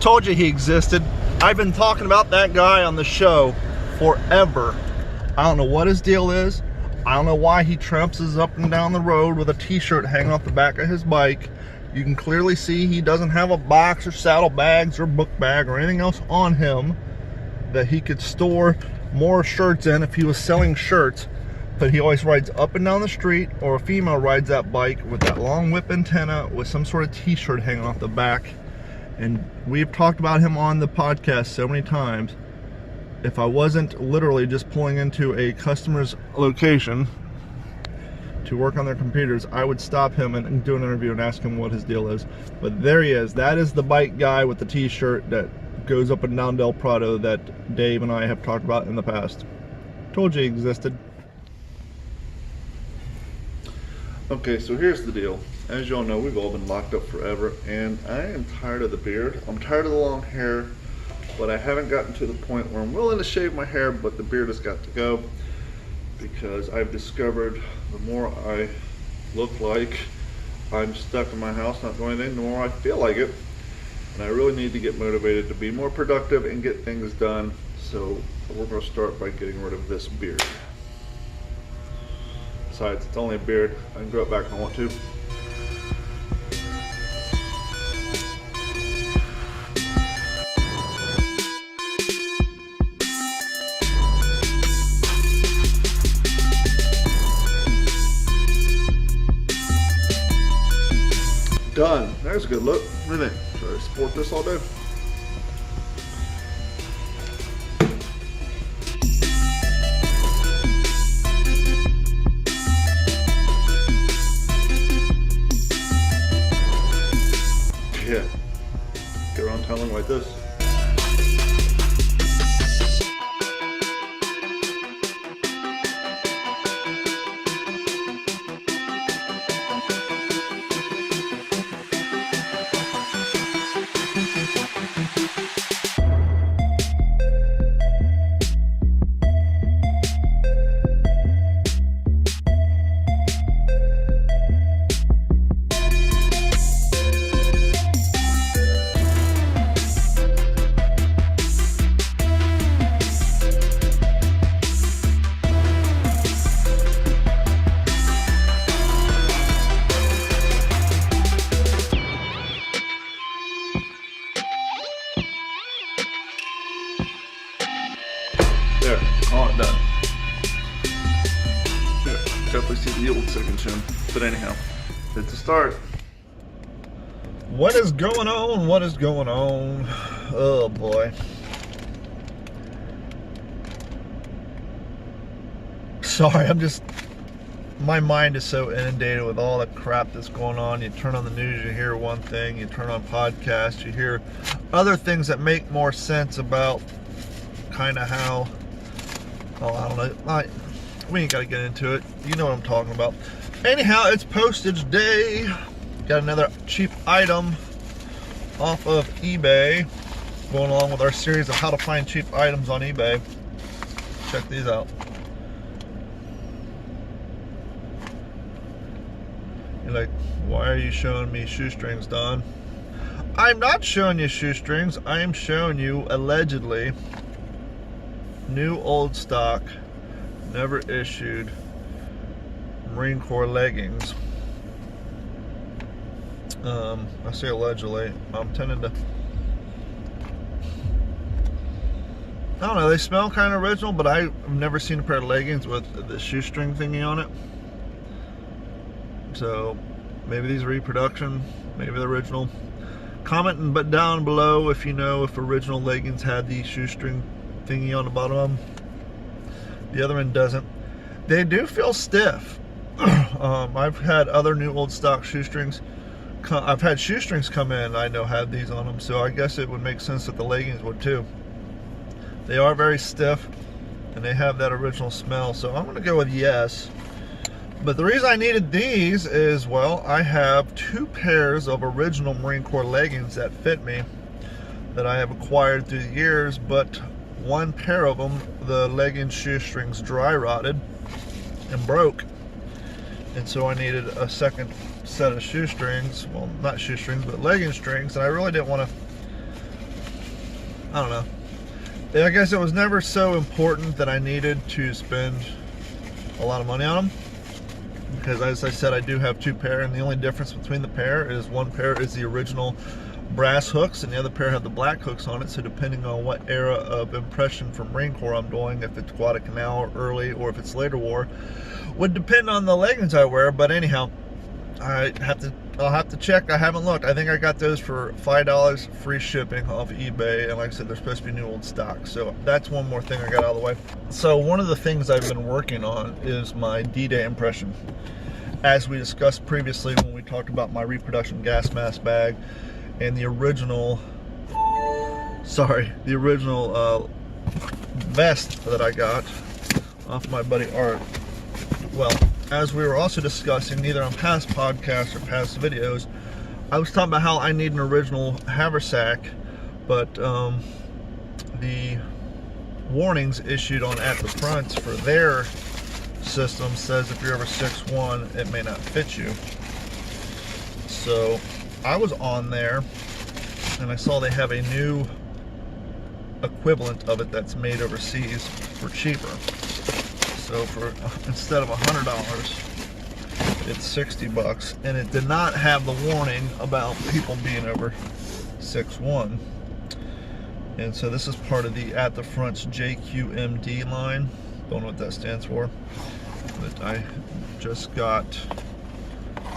Told you he existed. I've been talking about that guy on the show forever. I don't know what his deal is. I don't know why he tramps up and down the road with a t-shirt hanging off the back of his bike. You can clearly see he doesn't have a box or saddlebags or book bag or anything else on him that he could store more shirts in if he was selling shirts. But he always rides up and down the street, or a female rides that bike with that long whip antenna with some sort of t-shirt hanging off the back. And we've talked about him on the podcast so many times. If I wasn't literally just pulling into a customer's location to work on their computers, I would stop him and do an interview and ask him what his deal is. But there he is. That is the bike guy with the t-shirt that goes up and down Del Prado that Dave and I have talked about in the past. Told you he existed. Okay, so here's the deal. As y'all know, we've all been locked up forever, and I am tired of the beard. I'm tired of the long hair, but I haven't gotten to the point where I'm willing to shave my hair, but the beard has got to go, because I've discovered the more I look like I'm stuck in my house not doing anything, the more I feel like it. And I really need to get motivated to be more productive and get things done. So we're going to start by getting rid of this beard. Besides, it's only a beard. I can grow it back if I want to. Done. There's a good look. What do you think? Should I sport this all day? Yeah. Get around town like this. There, call it done. Yeah, definitely see the old second chin. But anyhow, it's a start. What is going on? What is going on? Oh boy. Sorry, my mind is so inundated with all the crap that's going on. You turn on the news, you hear one thing. You turn on podcasts, you hear other things that make more sense about kind of how, I don't know. We ain't got to get into it. You know what I'm talking about. Anyhow, it's postage day. Got another cheap item off of eBay. Going along with our series of how to find cheap items on eBay. Check these out. You're like, why are you showing me shoestrings, Don? I'm not showing you shoestrings. I am showing you, allegedly, new old stock, never issued Marine Corps leggings. I say allegedly. I'm tending to, I don't know, they smell kind of original, but I've never seen a pair of leggings with the shoestring thingy on it. So maybe these are reproduction, maybe they're original. Comment but down below if you know if original leggings had the shoestring thingy on the bottom of them. The other one doesn't. They do feel stiff. I've had other new old stock shoestrings. I've had shoestrings come in, I know, had these on them, so I guess it would make sense that the leggings would too. They are very stiff and they have that original smell, so I'm going to go with yes. But the reason I needed these is, well, I have 2 pairs of original Marine Corps leggings that fit me that I have acquired through the years, but one pair of them, the legging shoestrings dry rotted and broke, and so I needed a second set of shoestrings. Well, not shoestrings, but legging strings, and I really didn't want to I don't know. I guess it was never so important that I needed to spend a lot of money on them, because as I said, I do have 2 pair, and the only difference between the pair is one pair is the original brass hooks and the other pair have the black hooks on it. So depending on what era of impression from Marine Corps I'm doing, if it's Guadalcanal early or if it's later war, would depend on the leggings I wear. But anyhow, I'll have to check. I haven't looked. I think I got those for $5 free shipping off eBay, and like I said, they're supposed to be new old stock. So that's one more thing I got out of the way. So one of the things I've been working on is my D-Day impression. As we discussed previously when we talked about my reproduction gas mask bag and the original vest that I got off my buddy Art. Well, as we were also discussing either on past podcasts or past videos, I was talking about how I need an original haversack, but the warnings issued on At the Fronts for their system says if you're over 6'1", it may not fit you. So I was on there and I saw they have a new equivalent of it that's made overseas for cheaper. So for instead of $100, it's 60 bucks, and it did not have the warning about people being over 6'1". And so this is part of the At the Front's JQMD line. Don't know what that stands for, but I just got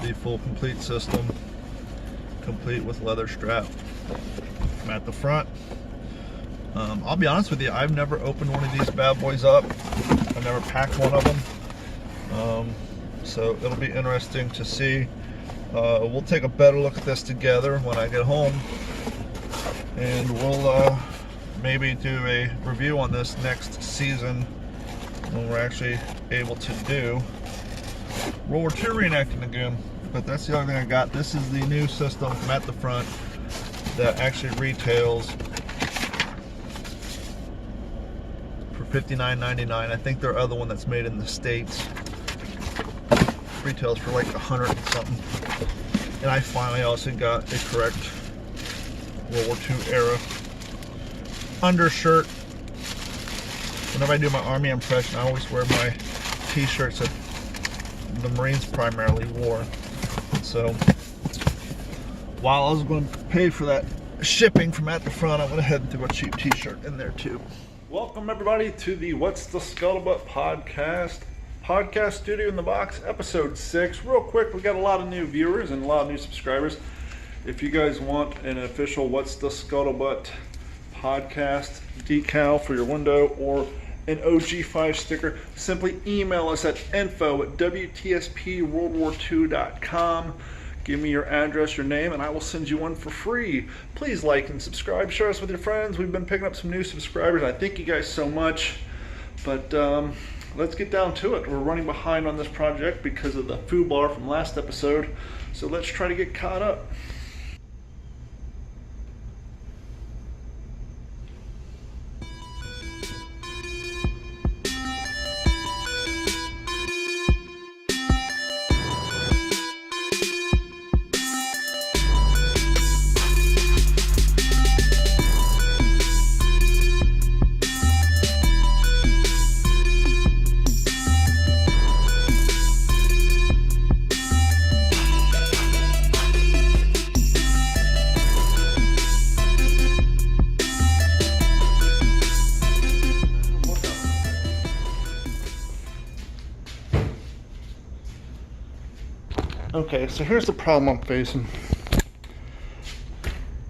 the full complete system, complete with leather strap from At the Front. I'll be honest with you, I've never opened one of these bad boys up. I've never packed one of them. So it'll be interesting to see. We'll take a better look at this together when I get home, and we'll maybe do a review on this next season when we're actually able to do World War II reenacting again. But that's the only thing I got. This is the new system from At the Front that actually retails for $59.99. I think their other one that's made in the States retails for like 100 and something. And I finally also got a correct World War II era undershirt. Whenever I do my Army impression, I always wear my t-shirts that the Marines primarily wore. So while I was going to pay for that shipping from At the Front, I went ahead and threw a cheap t-shirt in there too. Welcome everybody to the What's the Scuttlebutt podcast studio in the box, episode 6. Real quick, we got a lot of new viewers and a lot of new subscribers. If you guys want an official What's the Scuttlebutt podcast decal for your window or an OG5 sticker, simply email us at info@WTSPWorldWar2.com. Give me your address, your name, and I will send you one for free. Please like and subscribe. Share us with your friends. We've been picking up some new subscribers. I thank you guys so much. But let's get down to it. We're running behind on this project because of the foobar from last episode. So let's try to get caught up. Okay, so here's the problem I'm facing.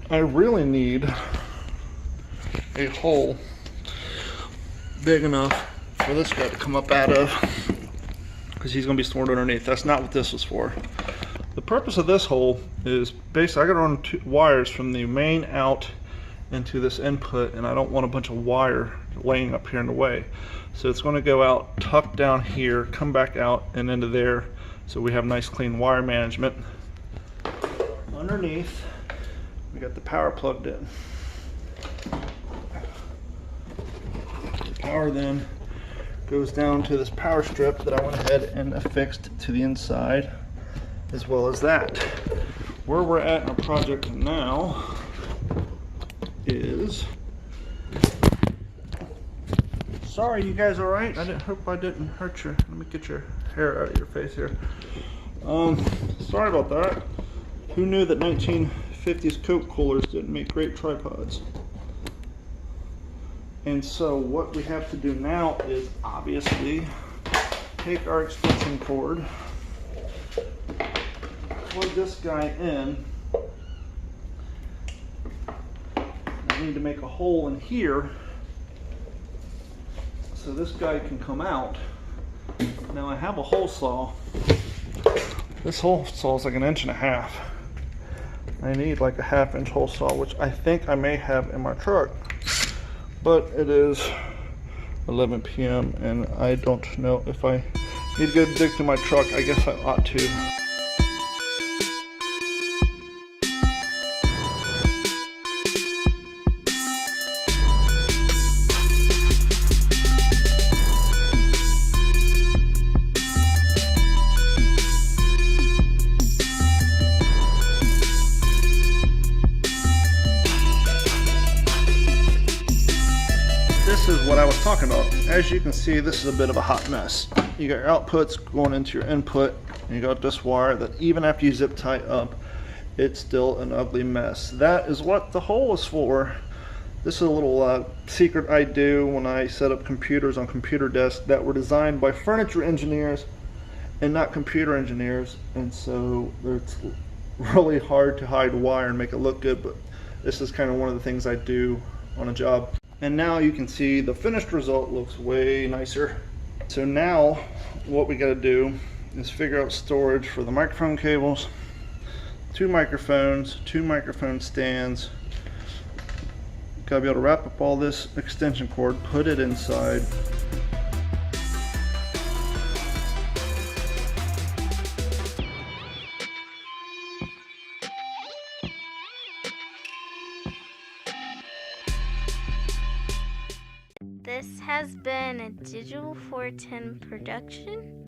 I really need a hole big enough for this guy to come up out of, because he's going to be stored underneath. That's not what this was for. The purpose of this hole is basically I got to run 2 wires from the main out into this input, and I don't want a bunch of wire laying up here in the way. So it's going to go out, tuck down here, come back out and into there. So we have nice clean wire management. Underneath, we got the power plugged in. The power then goes down to this power strip that I went ahead and affixed to the inside, as well as that. Where we're at in our project now is Sorry, you guys all right? I hope I didn't hurt you. Let me get your hair out of your face here. Sorry about that. Who knew that 1950s Coke coolers didn't make great tripods? And so what we have to do now is obviously take our extension cord, plug this guy in. I need to make a hole in here so this guy can come out. Now I have a hole saw. This hole saw is like 1.5 inches. I need like a 1/2 inch hole saw, which I think I may have in my truck. But it is 11 p.m. and I don't know if I need to go dig through my truck. I guess I ought to. This is what I was talking about. As you can see, this is a bit of a hot mess. You got your outputs going into your input, and you got this wire that even after you zip tie up, it's still an ugly mess. That is what the hole is for. This is a little secret I do when I set up computers on computer desks that were designed by furniture engineers and not computer engineers, and so it's really hard to hide wire and make it look good, but this is kind of one of the things I do on a job. And now you can see the finished result looks way nicer. So now what we got to do is figure out storage for the microphone cables, 2 microphones, 2 microphone stands. Got to be able to wrap up all this extension cord, put it inside. This has been a Digital 410 production.